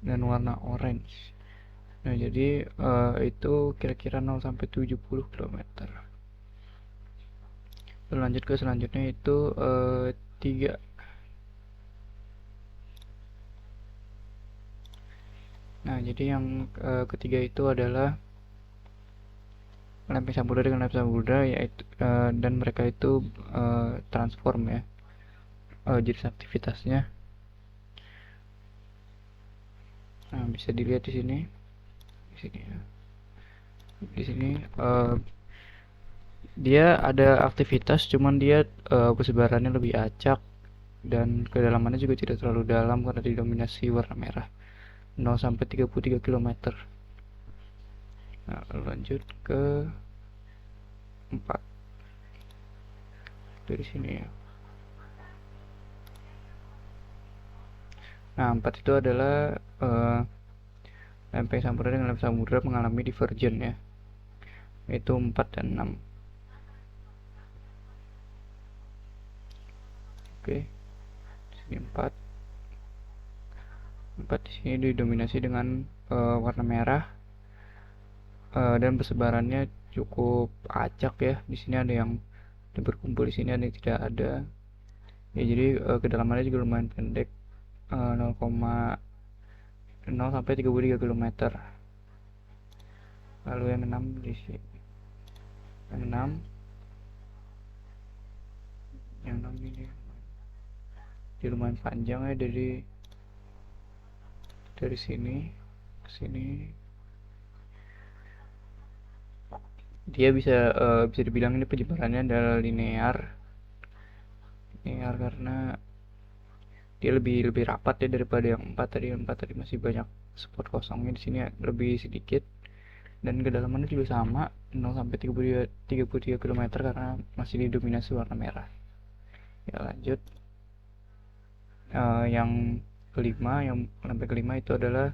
dan warna orange. Nah, jadi itu kira-kira 0 sampai 70 km. Lalu lanjut ke selanjutnya itu 3. Nah, jadi yang ketiga itu adalah lempeng samudra dengan lempeng samudra, yaitu dan mereka itu transform ya, jenis aktivitasnya. Nah, bisa dilihat di sini, di sini ya. Di sini dia ada aktivitas, cuman dia persebarannya lebih acak dan kedalamannya juga tidak terlalu dalam karena didominasi warna merah, 0 sampai 33 km. Nah, lanjut ke 4 dari sini ya. Nah, 4 itu adalah lempeng samudra dengan lempeng samudra mengalami divergen ya, yaitu 4 dan 6. Oke, di sini 4. 4 di sini didominasi dengan warna merah, dan persebarannya cukup acak ya. Di sini ada yang berkumpul, di sini ada yang tidak ada. Ya, jadi kedalamannya juga lumayan pendek, 0,0 sampai 33 km. Lalu yang 6 di sini. Yang 6, yang 6 ini dia lumayan panjang ya, dari sini ke sini. Dia bisa dibilang ini penyebarannya adalah linear karena dia lebih lebih rapat ya daripada yang 4 tadi. Yang 4 tadi masih banyak spot kosongnya, di sini lebih sedikit. Dan kedalamannya juga sama, 0 sampai 33 km karena masih didominasi warna merah. Ya, lanjut. Yang kelima, yang lempeng kelima itu adalah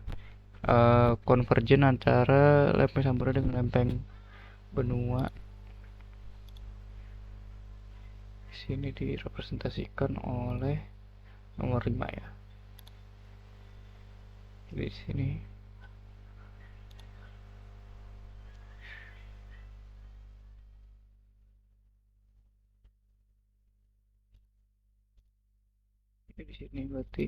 convergen antara lempeng samudra dengan lempeng benua. Di sini direpresentasikan oleh nomor 5 ya. Di sini di sini berarti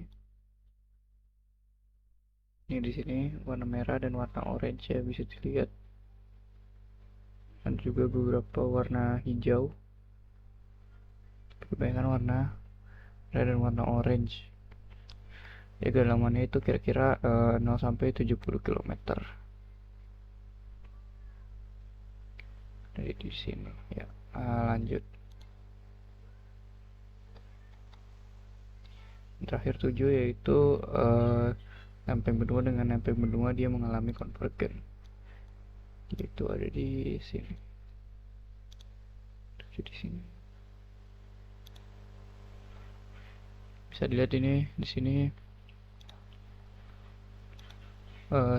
ini di sini warna merah dan warna orange ya, bisa dilihat. Dan juga beberapa warna hijau. Kebanyakan warna merah dan warna orange. Ya, kedalamannya itu kira-kira 0 sampai 70 km. Dari di sini ya. Lanjut. Terakhir 7 yaitu lempeng benua dengan lempeng benua dia mengalami konvergen. Itu ada di sini. 7 di sini. Bisa dilihat ini di sini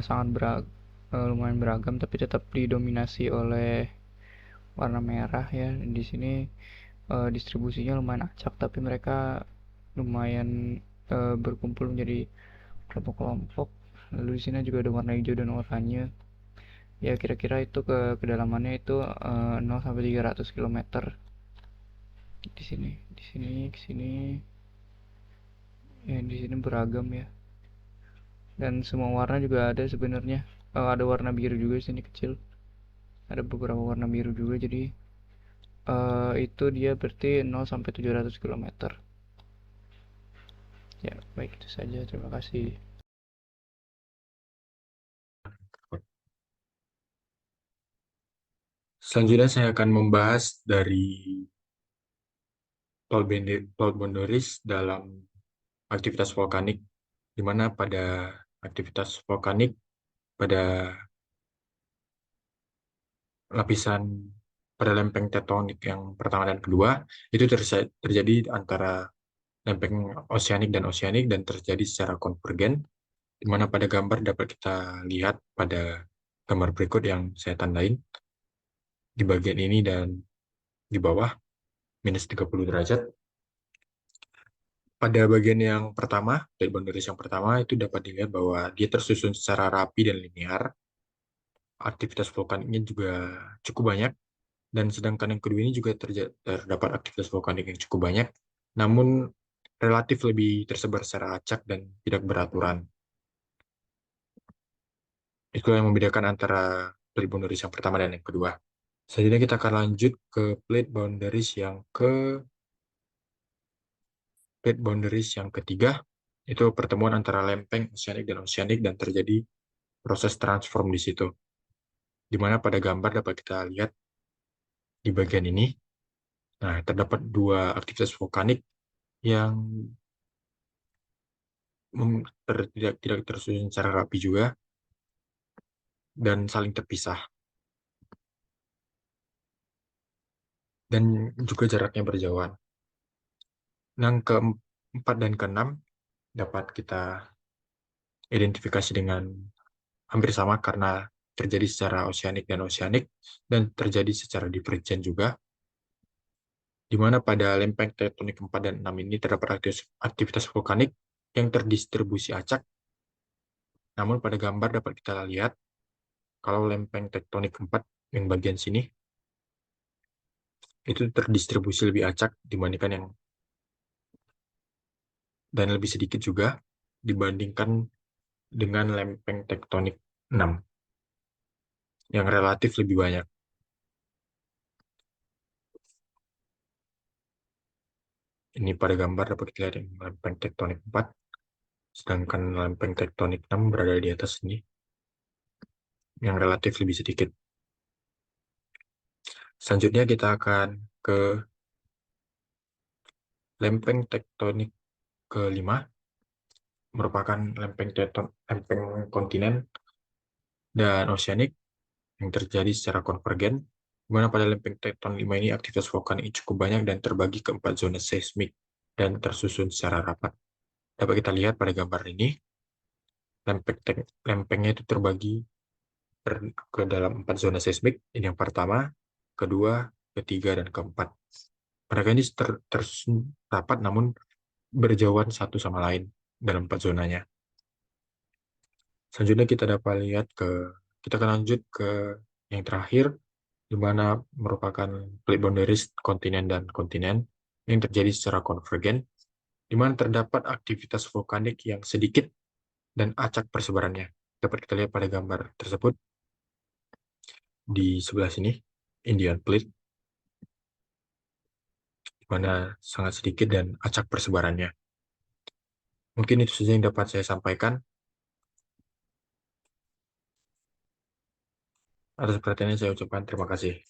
sangat lumayan beragam tapi tetap didominasi oleh warna merah ya. Di sini distribusinya lumayan acak tapi mereka lumayan berkumpul menjadi kelompok-kelompok. Lalu di sini juga ada warna hijau dan oranye. Ya, kira-kira itu kedalamannya itu 0 sampai 300 km. Di sini ke sini. Ya, di sini beragam ya. Dan semua warna juga ada sebenarnya. Ada warna biru juga di sini kecil. Ada beberapa warna biru juga, jadi itu dia berarti 0 sampai 700 km. Ya, baik itu saja. Terima kasih. Selanjutnya saya akan membahas dari Paul Bondoris dalam aktivitas vulkanik, di mana pada aktivitas vulkanik pada lapisan pada lempeng tektonik yang pertama dan kedua itu terjadi antara lempeng oseanik dan terjadi secara konvergen, di mana pada gambar dapat kita lihat pada gambar berikut yang saya tandain di bagian ini dan di bawah minus 30 derajat. Pada bagian yang pertama, plate boundaries yang pertama itu dapat dilihat bahwa dia tersusun secara rapi dan linear. Aktivitas vulkaniknya juga cukup banyak. Dan sedangkan yang kedua ini juga terdapat aktivitas vulkanik yang cukup banyak, namun relatif lebih tersebar secara acak dan tidak beraturan. Itulah yang membedakan antara plate boundaries yang pertama dan yang kedua. Selanjutnya kita akan lanjut ke plate boundaries yang ketiga, itu pertemuan antara lempeng oceanic dan terjadi proses transform di situ. Di mana pada gambar dapat kita lihat di bagian ini, nah terdapat dua aktivitas vulkanik yang tidak tersusun secara rapi juga dan saling terpisah. Dan juga jaraknya berjauhan. Yang keempat dan keenam dapat kita identifikasi dengan hampir sama karena terjadi secara oceanic dan terjadi secara divergen juga, di mana pada lempeng tektonik 4 dan 6 ini terdapat aktivitas vulkanik yang terdistribusi acak, namun pada gambar dapat kita lihat kalau lempeng tektonik 4 yang bagian sini itu terdistribusi lebih acak dibandingkan yang dan lebih sedikit juga dibandingkan dengan lempeng tektonik 6 yang relatif lebih banyak. Ini pada gambar dapat kita lihat yang lempeng tektonik 4, sedangkan lempeng tektonik 6 berada di atas ini, yang relatif lebih sedikit. Selanjutnya kita akan ke lempeng tektonik kelima, merupakan lempeng kontinen dan oceanic yang terjadi secara konvergen, di mana pada lempeng tekton 5 ini aktivitas vulkanik cukup banyak dan terbagi ke 4 zona seismik dan tersusun secara rapat. Dapat kita lihat pada gambar ini, lempengnya itu terbagi ke dalam 4 zona seismik. Ini yang pertama, kedua, ketiga, dan keempat. Mereka ini tersusun rapat namun berjauhan satu sama lain dalam 4 zonanya. Selanjutnya kita akan lanjut ke yang terakhir, di mana merupakan plate boundaries kontinen dan kontinen yang terjadi secara konvergen, di mana terdapat aktivitas vulkanik yang sedikit dan acak persebarannya. Dapat kita lihat pada gambar tersebut di sebelah sini, Indian Plate, di mana sangat sedikit dan acak persebarannya. Mungkin itu saja yang dapat saya sampaikan. Atas perhatiannya saya ucapkan terima kasih.